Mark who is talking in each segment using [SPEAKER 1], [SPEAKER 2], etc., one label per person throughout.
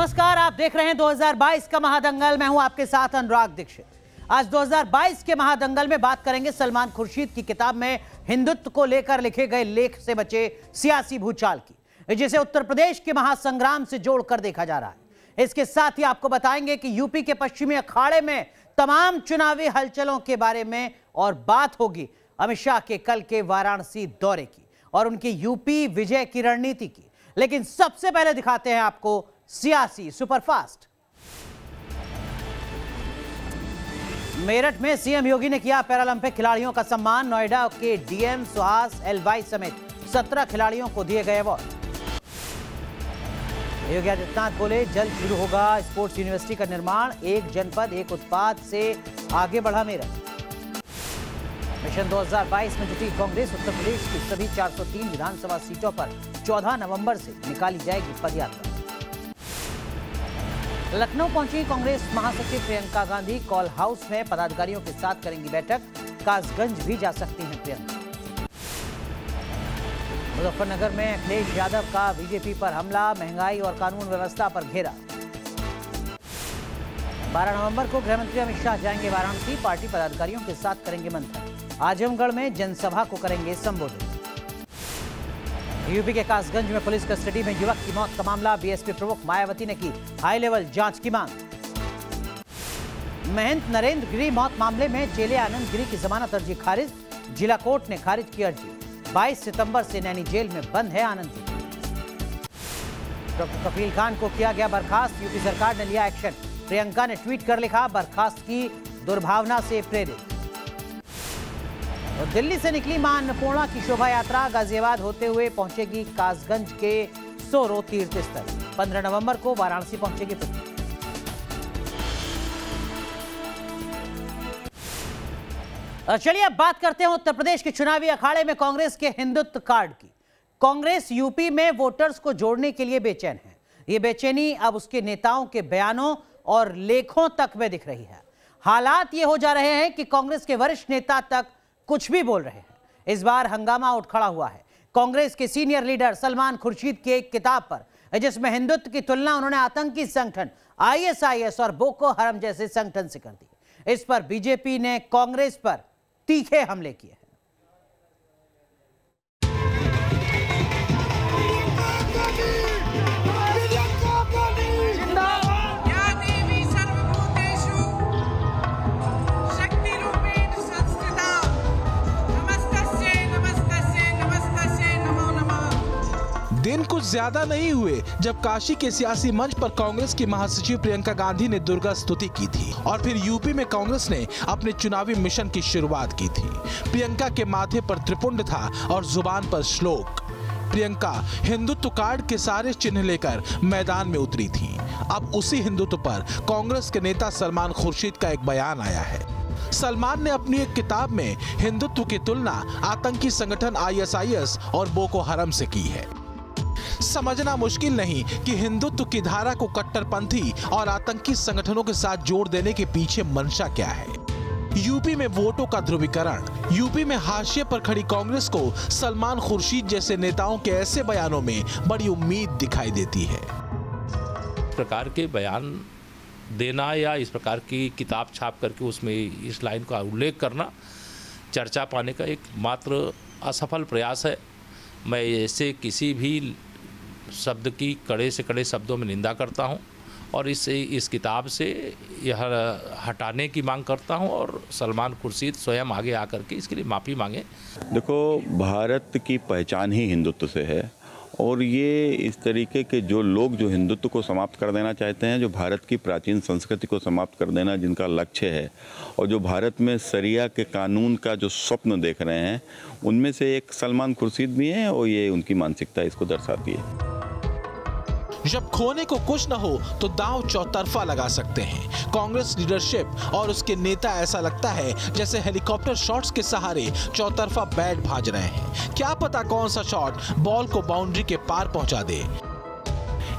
[SPEAKER 1] नमस्कार, आप देख रहे हैं 2022 का महादंगल। मैं हूं आपके साथ अनुराग दीक्षित। आज 2022 के महादंगल में बात करेंगे सलमान खुर्शीद की किताब में हिंदुत्व को लेकर लिखे गए लेख से बचे सियासी भूचाल की, जिसे उत्तर प्रदेश के महासंग्राम से जोड़कर देखा जा रहा है। इसके साथ ही आपको बताएंगे कि यूपी के पश्चिमी अखाड़े में तमाम चुनावी हलचलों के बारे में और बात होगी अमित शाह के कल के वाराणसी दौरे की और उनकी यूपी विजय की रणनीति की। लेकिन सबसे पहले दिखाते हैं आपको सियासी सुपरफास्ट। मेरठ में सीएम योगी ने किया पैरालंपिक खिलाड़ियों का सम्मान। नोएडा के डीएम सुहास एलवाई समेत 17 खिलाड़ियों को दिए गए अवार्ड। योगी आदित्यनाथ बोले जल्द शुरू होगा स्पोर्ट्स यूनिवर्सिटी का निर्माण। एक जनपद एक उत्पाद से आगे बढ़ा मेरठ। मिशन 2022 में जुटी कांग्रेस। उत्तर प्रदेश की सभी 403 विधानसभा सीटों पर 14 नवंबर से निकाली जाएगी पदयात्रा। लखनऊ पहुंची कांग्रेस महासचिव प्रियंका गांधी। कॉल हाउस में पदाधिकारियों के साथ करेंगी बैठक। कासगंज भी जा सकती हैं प्रियंका। मुजफ्फरनगर में अखिलेश यादव का बीजेपी पर हमला। महंगाई और कानून व्यवस्था पर घेरा। 12 नवंबर को गृहमंत्री अमित शाह जाएंगे वाराणसी। पार्टी पदाधिकारियों के साथ करेंगे मंथन। आजमगढ़ में जनसभा को करेंगे संबोधित। यूपी के कासगंज में पुलिस कस्टडी में युवक की मौत का मामला। बीएसपी प्रमुख मायावती ने की हाई लेवल जांच की मांग। महंत नरेंद्र गिरी मौत मामले में चेले आनंद गिरी की जमानत अर्जी खारिज। जिला कोर्ट ने खारिज की अर्जी। 22 सितंबर से नैनी जेल में बंद है आनंद गिरी। डॉक्टर कफील खान को किया गया बर्खास्त। यूपी सरकार ने लिया एक्शन। प्रियंका ने ट्वीट कर लिखा बर्खास्त की दुर्भावना से प्रेरित। और दिल्ली से निकली मां अन्नपूर्णा की शोभा यात्रा। गाजियाबाद होते हुए पहुंचेगी कासगंज के सोरो तीर्थ स्थल। 15 नवंबर को वाराणसी पहुंचेगी। चलिए अब बात करते हैं उत्तर प्रदेश के चुनावी अखाड़े में कांग्रेस के हिंदुत्व कार्ड की। कांग्रेस यूपी में वोटर्स को जोड़ने के लिए बेचैन है। ये बेचैनी अब उसके नेताओं के बयानों और लेखों तक में दिख रही है। हालात ये हो जा रहे हैं कि कांग्रेस के वरिष्ठ नेता तक कुछ भी बोल रहे हैं। इस बार हंगामा उठ खड़ा हुआ है कांग्रेस के सीनियर लीडर सलमान खुर्शीद की एक किताब पर, जिसमें हिंदुत्व की तुलना उन्होंने आतंकी संगठन आईएसआईएस और बोको हरम जैसे संगठन से कर दी। इस पर बीजेपी ने कांग्रेस पर तीखे हमले किए हैं।
[SPEAKER 2] दिन कुछ ज्यादा नहीं हुए जब काशी के सियासी मंच पर कांग्रेस की महासचिव प्रियंका गांधी ने दुर्गा स्तुति की थी और फिर यूपी में कांग्रेस ने अपने चुनावी मिशन की शुरुआत की थी। प्रियंका के माथे पर त्रिपुंड था और जुबान पर श्लोक। प्रियंका हिंदुत्व कार्ड के सारे चिन्ह लेकर मैदान में उतरी थी। अब उसी हिंदुत्व पर कांग्रेस के नेता सलमान खुर्शीद का एक बयान आया है। सलमान ने अपनी एक किताब में हिंदुत्व की तुलना आतंकी संगठन आईएसआईएस और बोको हरम से की है। समझना मुश्किल नहीं कि हिंदुत्व की धारा को कट्टरपंथी और आतंकी संगठनों के साथ जोड़ देने के पीछे मंशा क्या है। यूपी में वोटों का ध्रुवीकरण। यूपी में हाशिए पर खड़ी कांग्रेस को सलमान खुर्शीद जैसे नेताओं के ऐसे बयानों में बड़ी उम्मीद दिखाई देती है।
[SPEAKER 3] इस प्रकार के बयान देना या इस प्रकार की किताब छाप करके उसमें इस लाइन का उल्लेख करना चर्चा पाने का एक मात्र असफल प्रयास है। मैं ऐसे किसी भी शब्द की कड़े से कड़े शब्दों में निंदा करता हूं और इस किताब से यह हटाने की मांग करता हूं और सलमान खुर्शीद स्वयं आगे आकर के इसके लिए माफ़ी मांगे।
[SPEAKER 4] देखो, भारत की पहचान ही हिंदुत्व से है और ये इस तरीके के जो लोग जो हिंदुत्व को समाप्त कर देना चाहते हैं, जो भारत की प्राचीन संस्कृति को समाप्त कर देना जिनका लक्ष्य है और जो भारत में शरिया के कानून का जो स्वप्न देख रहे हैं, उनमें से एक सलमान खुर्शीद भी हैं और ये उनकी मानसिकता इसको दर्शाती है।
[SPEAKER 2] जब खोने को कुछ न हो तो दांव चौतरफा लगा सकते हैं। कांग्रेस लीडरशिप और उसके नेता ऐसा लगता है जैसे हेलीकॉप्टर शॉट्स के सहारे चौतरफा बैट भाज रहे हैं। क्या पता कौन सा शॉट बॉल को बाउंड्री के पार पहुंचा दे।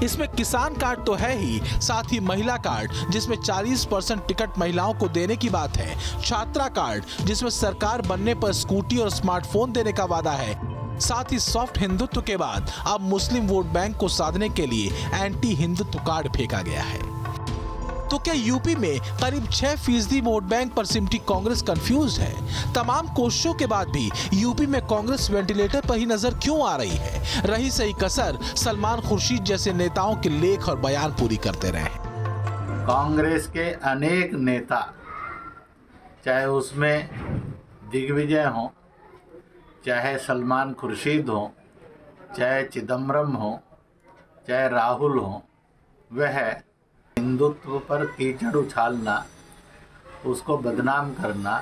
[SPEAKER 2] इसमें किसान कार्ड तो है ही, साथ ही महिला कार्ड जिसमें 40% टिकट महिलाओं को देने की बात है, छात्रा कार्ड जिसमें सरकार बनने पर स्कूटी और स्मार्टफोन देने का वादा है, साथ ही सॉफ्ट हिंदुत्व के बाद अब मुस्लिम वोट बैंक को साधने के लिए एंटी हिंदुत्व कार्ड फेंका गया है। तो क्या यूपी में करीब 6% वोट बैंक पर सिमटी कांग्रेस कंफ्यूज है? तमाम कोशिशों के बाद भी यूपी में कांग्रेस वेंटिलेटर पर ही नजर क्यों आ रही है? रही सही कसर सलमान खुर्शीद जैसे नेताओं के लेख और बयान पूरी करते रहे।
[SPEAKER 5] कांग्रेस के अनेक नेता, चाहे उसमें दिग्विजय हो, चाहे सलमान खुर्शीद हो, चाहे चिदम्बरम हो, चाहे राहुल हो, वह हिंदुत्व पर कीचड़ उछालना, उसको बदनाम करना,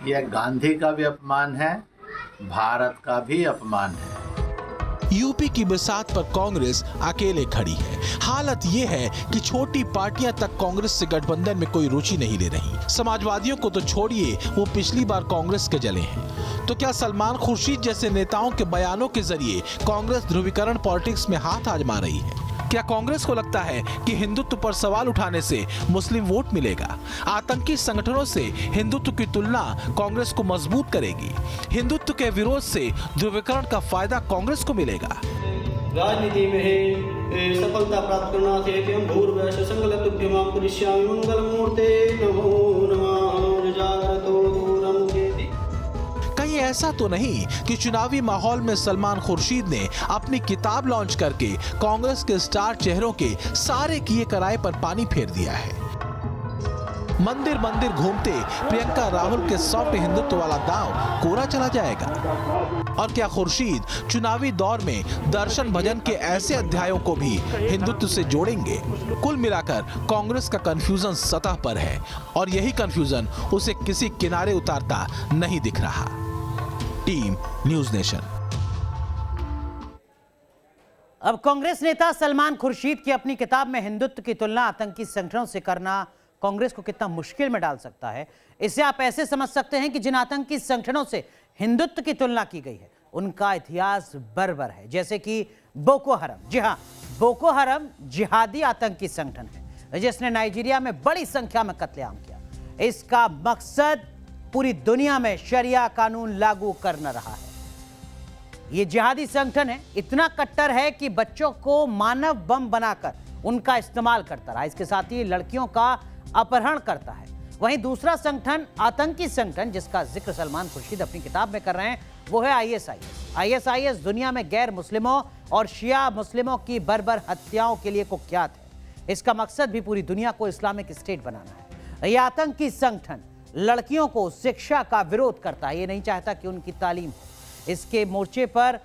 [SPEAKER 5] यह गांधी का भी अपमान है, भारत का भी अपमान है।
[SPEAKER 2] यूपी की बिसात पर कांग्रेस अकेले खड़ी है। हालत ये है कि छोटी पार्टियां तक कांग्रेस से गठबंधन में कोई रुचि नहीं ले रही। समाजवादियों को तो छोड़िए, वो पिछली बार कांग्रेस के जले हैं। तो क्या सलमान खुर्शीद जैसे नेताओं के बयानों के जरिए कांग्रेस ध्रुवीकरण पॉलिटिक्स में हाथ आजमा रही है? क्या कांग्रेस को लगता है कि हिंदुत्व पर सवाल उठाने से मुस्लिम वोट मिलेगा? आतंकी संगठनों से हिंदुत्व की तुलना कांग्रेस को मजबूत करेगी? हिंदुत्व के विरोध से ध्रुवीकरण का फायदा कांग्रेस को मिलेगा?
[SPEAKER 6] राजनीति में सफलता प्राप्त करना थे कि हम भूर्भुवः संकल्पयित्वा करिष्यामि मंगलमूर्ते नमो नमः जागरतो नमोति।
[SPEAKER 2] कहीं ऐसा तो नहीं कि चुनावी माहौल में सलमान खुर्शीद ने अपनी किताब लॉन्च करके कांग्रेस के स्टार चेहरों के सारे किए कराए पर पानी फेर दिया है? मंदिर मंदिर घूमते प्रियंका राहुल के सॉफ्ट हिंदुत्व वाला दांव कोरा चला जाएगा? और क्या खुर्शीद चुनावी दौर में दर्शन भजन के ऐसे अध्यायों को भी हिंदुत्व से जोड़ेंगे? कुल मिलाकर कांग्रेस का कंफ्यूजन सतह पर है और यही कंफ्यूजन उसे किसी किनारे उतारता नहीं दिख रहा। Team news nation.
[SPEAKER 1] अब कांग्रेस नेता सलमान खुर्शीद की अपनी किताब में हिंदुत्व की तुलना आतंकी संगठनों से करना कांग्रेस को कितना मुश्किल में डाल सकता है, इसे आप ऐसे समझ सकते हैं कि जिन आतंकी संगठनों से हिंदुत्व की तुलना की गई है उनका इतिहास बर्बर है, जैसे कि बोको हरम। जी हां, बोको हरम जिहादी आतंकी संगठन है जिसने नाइजीरिया में बड़ी संख्या में कत्लेआम किया। इसका मकसद पूरी दुनिया में शरिया कानून लागू करना रहा है। यह जिहादी संगठन है, इतना कट्टर है कि बच्चों को मानव बम बनाकर उनका इस्तेमाल करता रहा। इसके साथ ही लड़कियों का अपहरण करता है। वहीं दूसरा संगठन, आतंकी संगठन जिसका जिक्र सलमान खुर्शीद अपनी किताब में कर रहे हैं, वो है आईएसआईएस। आईएसआईएस दुनिया में गैर मुस्लिमों और शिया मुस्लिमों की बर्बर हत्याओं के लिए कुख्यात है। इसका मकसद भी पूरी दुनिया को इस्लामिक स्टेट बनाना है। यह आतंकी संगठन लड़कियों को शिक्षा का विरोध करता है, ये नहीं चाहता कि उनकी तालीम हो। इसके मोर्चे पर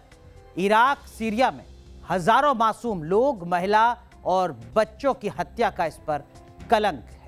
[SPEAKER 1] इराक, सीरिया में हजारों मासूम लोग, महिला और बच्चों की हत्या का इस पर कलंक है।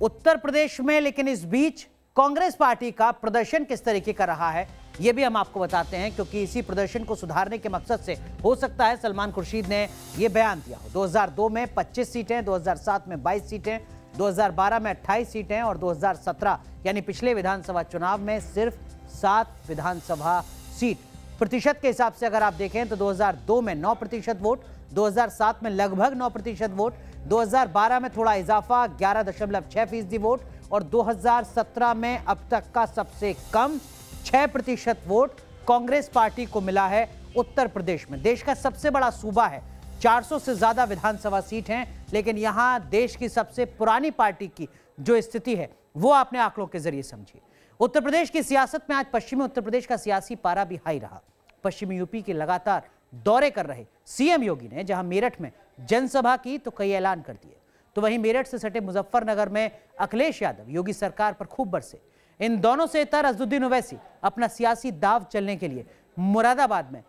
[SPEAKER 1] उत्तर प्रदेश में लेकिन इस बीच कांग्रेस पार्टी का प्रदर्शन किस तरीके का रहा है यह भी हम आपको बताते हैं, क्योंकि इसी प्रदर्शन को सुधारने के मकसद से हो सकता है सलमान खुर्शीद ने यह बयान दिया हो। 2002 में 25 सीटें, 2007 में 22 सीटें, 2012 में 28 सीटें और 2017 यानी पिछले विधानसभा चुनाव में सिर्फ 7 विधानसभा सीट। प्रतिशत के हिसाब से अगर आप देखें तो 2002 में 9% वोट, 2007 में लगभग 9% वोट, 2012 में थोड़ा इजाफा 11.6% वोट और 2017 में अब तक का सबसे कम 6% वोट कांग्रेस पार्टी को मिला है उत्तर प्रदेश में। देश का सबसे बड़ा सूबा है, 400 से ज्यादा विधानसभा सीट हैं, लेकिन यहां देश की सबसे पुरानी पार्टी की जो स्थिति है वो आपने आंकड़ों के जरिए समझी। उत्तर प्रदेश की सियासत में आज पश्चिमी उत्तर प्रदेश का सियासी पारा भी हाई रहा। पश्चिमी यूपी के लगातार दौरे कर रहे सीएम योगी ने जहां मेरठ में जनसभा की तो कई ऐलान कर दिए, तो वहीं मेरठ से सटे मुजफ्फरनगर में अखिलेश यादव योगी सरकार पर खूब बरसे। इन दोनों से इतर अजदुद्दीन ओवैसी अपना सियासी दाव चलने के लिए मुरादाबाद में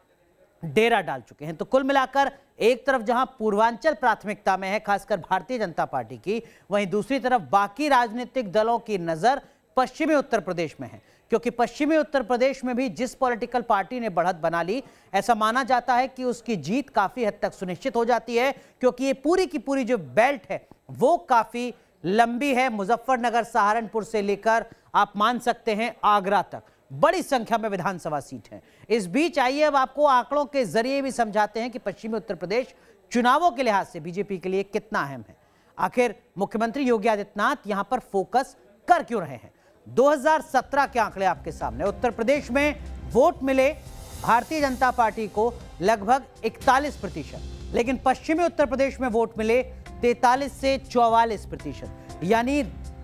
[SPEAKER 1] डेरा डाल चुके हैं। तो कुल मिलाकर एक तरफ जहां पूर्वांचल प्राथमिकता में है, खासकर भारतीय जनता पार्टी की, वहीं दूसरी तरफ बाकी राजनीतिक दलों की नजर पश्चिमी उत्तर प्रदेश में है, क्योंकि पश्चिमी उत्तर प्रदेश में भी जिस पॉलिटिकल पार्टी ने बढ़त बना ली, ऐसा माना जाता है कि उसकी जीत काफी हद तक सुनिश्चित हो जाती है, क्योंकि ये पूरी की पूरी जो बेल्ट है वो काफी लंबी है। मुजफ्फरनगर, सहारनपुर से लेकर आप मान सकते हैं आगरा तक बड़ी संख्या में विधानसभा सीट हैं। इस बीच आइए अब आपको आंकड़ों के जरिए भी समझाते हैं कि पश्चिमी उत्तर प्रदेश चुनावों के लिहाज से बीजेपी के लिए कितना अहम है। आखिर मुख्यमंत्री योगी आदित्यनाथ यहां पर फोकस कर क्यों रहे हैं। 2017 के आंकड़े आपके सामने। उत्तर प्रदेश में वोट मिले भारतीय जनता पार्टी को लगभग 41%, लेकिन पश्चिमी उत्तर प्रदेश में वोट मिले 43 से 44%। यानी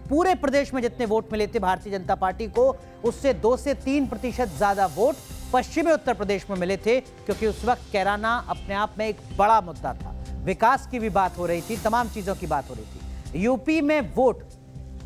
[SPEAKER 1] पूरे प्रदेश में जितने वोट मिले थे भारतीय जनता पार्टी को, उससे 2 से 3% ज्यादा वोट पश्चिमी उत्तर प्रदेश में मिले थे, क्योंकि उस वक्त कैराना अपने आप में एक बड़ा मुद्दा था। विकास की भी बात हो रही थी, तमाम चीजों की बात हो रही थी। यूपी में वोट,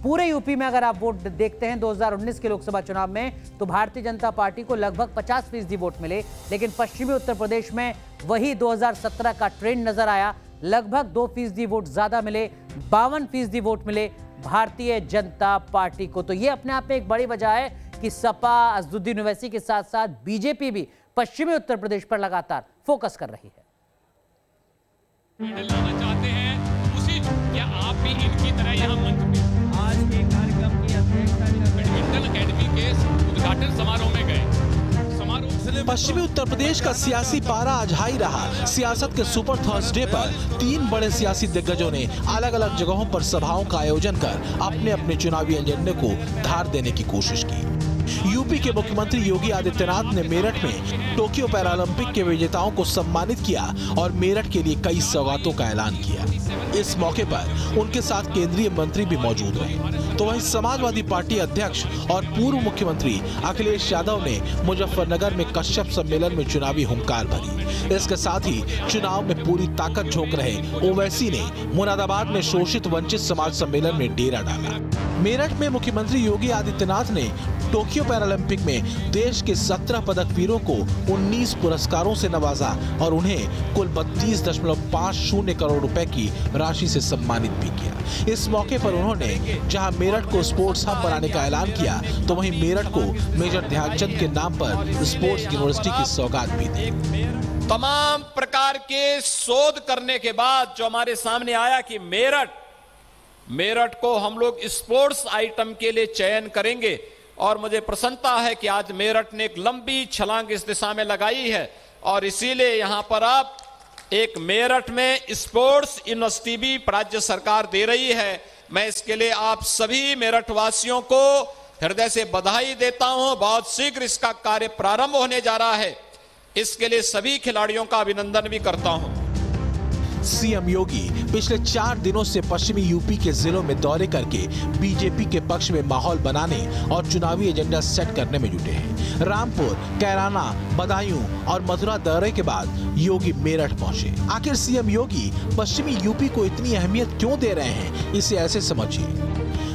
[SPEAKER 1] पूरे यूपी में अगर आप वोट देखते हैं 2019 के लोकसभा चुनाव में, तो भारतीय जनता पार्टी को लगभग 50% वोट मिले, लेकिन पश्चिमी उत्तर प्रदेश में वही 2017 का ट्रेंड नजर आया। लगभग 2% वोट ज्यादा मिले, 52% वोट मिले भारतीय जनता पार्टी को। तो ये अपने आप में एक बड़ी वजह है कि सपा, अज़दुद्दीन ओवैसी के साथ साथ बीजेपी भी पश्चिमी उत्तर प्रदेश पर लगातार फोकस कर रही है।
[SPEAKER 7] लाना चाहते हैं उसी, क्या आप भी इनकी तरह यहाँ मंच पे आज के कार्यक्रम की अध्यक्षता बैडमिंटन एकेडमी के उद्घाटन समारोह में गए।
[SPEAKER 2] पश्चिमी उत्तर प्रदेश का सियासी पारा आज हाई रहा। सियासत के सुपर थर्सडे पर 3 बड़े सियासी दिग्गजों ने अलग अलग जगहों पर सभाओं का आयोजन कर अपने अपने चुनावी एजेंडे को धार देने की कोशिश की। यूपी के मुख्यमंत्री योगी आदित्यनाथ ने मेरठ में टोक्यो पैरालंपिक के विजेताओं को सम्मानित किया और मेरठ के लिए कई सौगातों का ऐलान किया। इस मौके पर उनके साथ केंद्रीय मंत्री भी मौजूद रहे। तो वहीं समाजवादी पार्टी अध्यक्ष और पूर्व मुख्यमंत्री अखिलेश यादव ने मुजफ्फरनगर में कश्यप सम्मेलन में चुनावी हुंकार भरी। इसके साथ ही चुनाव में पूरी ताकत झोंक रहे ओवैसी ने मुरादाबाद में शोषित वंचित समाज सम्मेलन में डेरा डाला। मेरठ में मुख्यमंत्री योगी आदित्यनाथ ने टोक्यो पैरालंपिक में देश के 17 पदक वीरों को 19 पुरस्कारों से नवाजा और उन्हें कुल 32.50 करोड़ रुपए की राशि से सम्मानित भी किया। इस मौके पर उन्होंने जहां मेरठ को स्पोर्ट्स हब बनाने का ऐलान किया, तो वहीं मेरठ को मेजर ध्यानचंद के नाम पर स्पोर्ट्स यूनिवर्सिटी की सौगात भी दी।
[SPEAKER 7] तमाम प्रकार के शोध करने के बाद जो हमारे सामने आया कि मेरठ को हम लोग स्पोर्ट्स आइटम के लिए चयन करेंगे, और मुझे प्रसन्नता है कि आज मेरठ ने एक लंबी छलांग इस दिशा में लगाई है, और इसीलिए यहां पर आप एक मेरठ में स्पोर्ट्स यूनिवर्सिटी भी राज्य सरकार दे रही है। मैं इसके लिए आप सभी मेरठ वासियों को हृदय से बधाई देता हूं। बहुत शीघ्र इसका कार्य प्रारंभ होने जा रहा है, इसके लिए सभी खिलाड़ियों का अभिनंदन भी करता हूं।
[SPEAKER 2] सीएम योगी पिछले 4 दिनों से पश्चिमी यूपी के जिलों में दौरे करके बीजेपी के पक्ष में माहौल बनाने और चुनावी एजेंडा सेट करने में जुटे हैं। रामपुर, कैराना, बदायूं और मथुरा दौरे के बाद योगी मेरठ पहुंचे। आखिर सीएम योगी पश्चिमी यूपी को इतनी अहमियत क्यों दे रहे हैं, इसे ऐसे समझिए।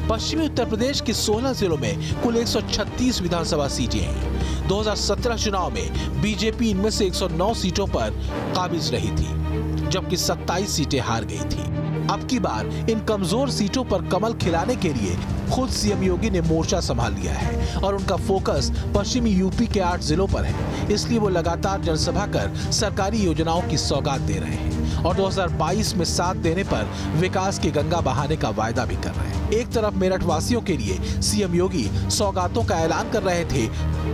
[SPEAKER 2] पश्चिमी उत्तर प्रदेश के 16 जिलों में कुल 136 विधानसभा सीटें हैं। 2017 चुनाव में बीजेपी इनमें से 109 सीटों पर काबिज रही थी, जबकि 27 सीटें हार गई थी। अब की बार इन कमजोर सीटों पर कमल खिलाने के लिए खुद सीएम योगी ने मोर्चा संभाल लिया है और उनका फोकस पश्चिमी यूपी के 8 जिलों पर है। इसलिए वो लगातार जनसभा कर सरकारी योजनाओं की सौगात दे रहे हैं और 2022 में साथ देने पर विकास की गंगा बहाने का वायदा भी कर रहे हैं। एक तरफ मेरठ वासियों के लिए सीएम योगी सौगातों का ऐलान कर रहे थे,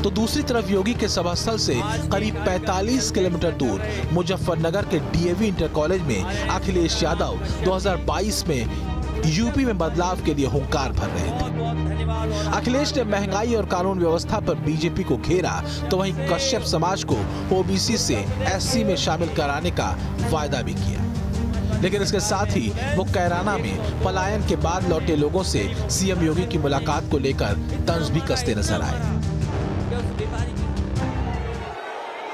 [SPEAKER 2] तो दूसरी तरफ योगी के सभा स्थल से करीब 45 किलोमीटर दूर मुजफ्फरनगर के डीएवी इंटर कॉलेज में अखिलेश यादव 2022 में यूपी में बदलाव के लिए हुंकार भर रहे थे। अखिलेश ने महंगाई और कानून व्यवस्था पर बीजेपी को घेरा, तो वहीं कश्यप समाज को ओबीसी से एससी में शामिल कराने का वायदा भी किया। लेकिन इसके साथ ही वो कैराना में पलायन के बाद लौटे लोगों से सीएम योगी की मुलाकात को लेकर तंज भी कसते नजर आए।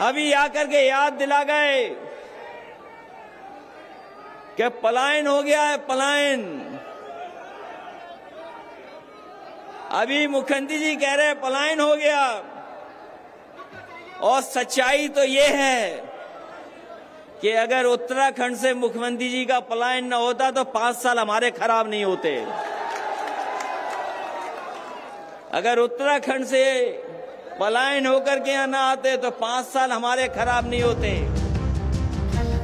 [SPEAKER 8] अभी आकर के याद दिला गए कि पलायन हो गया है, पलायन। अभी मुख्यमंत्री जी कह रहे हैं पलायन हो गया, और सच्चाई तो ये है कि अगर उत्तराखंड से मुख्यमंत्री जी का पलायन न होता तो 5 साल हमारे खराब नहीं होते। अगर उत्तराखंड से पलायन होकर के यहाँ न आते तो 5 साल हमारे खराब नहीं होते।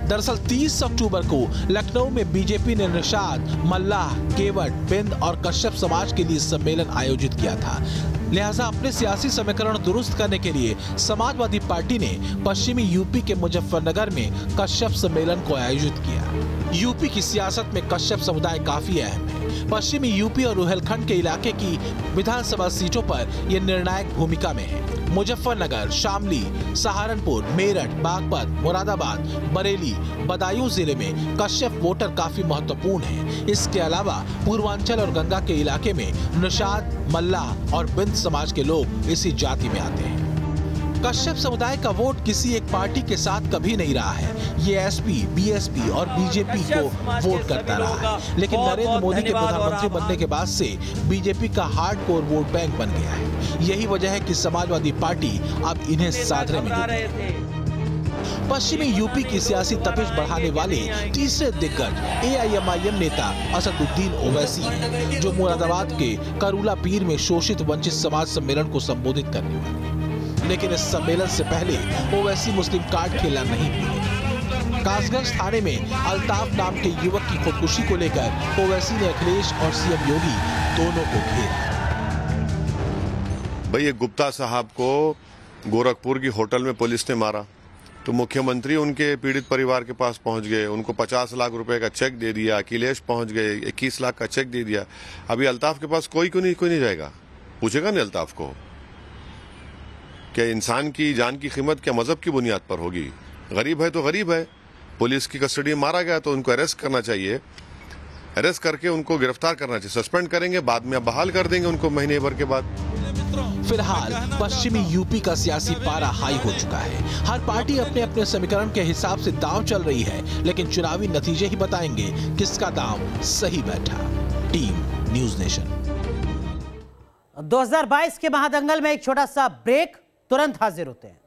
[SPEAKER 2] दरअसल 30 अक्टूबर को लखनऊ में बीजेपी ने निषाद, मल्लाह, केवट, बिंद और कश्यप समाज के लिए सम्मेलन आयोजित किया था। लिहाजा अपने सियासी समीकरण दुरुस्त करने के लिए समाजवादी पार्टी ने पश्चिमी यूपी के मुजफ्फरनगर में कश्यप सम्मेलन को आयोजित किया। यूपी की सियासत में कश्यप समुदाय काफी अहम है। पश्चिमी यूपी और रुहेलखंड के इलाके की विधानसभा सीटों पर यह निर्णायक भूमिका में है। मुजफ्फरनगर, शामली, सहारनपुर, मेरठ, बागपत, मुरादाबाद, बरेली, बदायूं जिले में कश्यप वोटर काफी महत्वपूर्ण है। इसके अलावा पूर्वांचल और गंगा के इलाके में निषाद, मल्लाह और बिंद समाज के लोग इसी जाति में आते हैं। कश्यप समुदाय का वोट किसी एक पार्टी के साथ कभी नहीं रहा है। ये एसपी, बीएसपी और बीजेपी को वोट करता रहा है, लेकिन नरेंद्र मोदी के प्रधानमंत्री बनने के बाद से बीजेपी का हार्डकोर वोट बैंक बन गया है। यही वजह है कि समाजवादी पार्टी अब इन्हें साधने में जुटी है। पश्चिमी यूपी की सियासी तपिश बढ़ाने वाले तीसरे दिग्गज AIMIM नेता असदुद्दीन ओवैसी हैं, जो मुरादाबाद के करूला पीर में शोषित वंचित समाज सम्मेलन को संबोधित करने वाले। लेकिन इस सम्मेलन से पहले ओवैसी मुस्लिम कार्ड खेलना नहीं भूले। कासगंज थाने में अल्ताफ नाम के युवक की खुदकुशी को लेकर ओवैसी ने अखिलेश और सीएम योगी दोनों को घेरा।
[SPEAKER 9] भाई, ये गुप्ता साहब को गोरखपुर की होटल में पुलिस ने मारा तो मुख्यमंत्री उनके पीड़ित परिवार के पास पहुंच गए, उनको 50 लाख रुपए का चेक दे दिया। अखिलेश पहुंच गए, 21 लाख का चेक दे दिया। अभी अल्ताफ के पास कोई नहीं जाएगा, पूछेगा नहीं अल्ताफ को क्या इंसान की जान की कीमत क्या मजहब की बुनियाद पर होगी। गरीब है तो गरीब है, पुलिस की कस्टडी में मारा गया तो उनको अरेस्ट करना चाहिए, अरेस्ट करके उनको गिरफ्तार करना चाहिए। सस्पेंड करेंगे, बाद में बहाल कर देंगे उनको महीने भर के बाद।
[SPEAKER 2] फिलहाल पश्चिमी यूपी का सियासी पारा हाई हो चुका है। हर पार्टी अपने अपने समीकरण के हिसाब से दांव चल रही है, लेकिन चुनावी नतीजे ही बताएंगे किसका दांव सही बैठा। Team news nation.
[SPEAKER 1] 2022 के महादंगल में एक छोटा सा ब्रेक, तुरंत हाजिर होते हैं।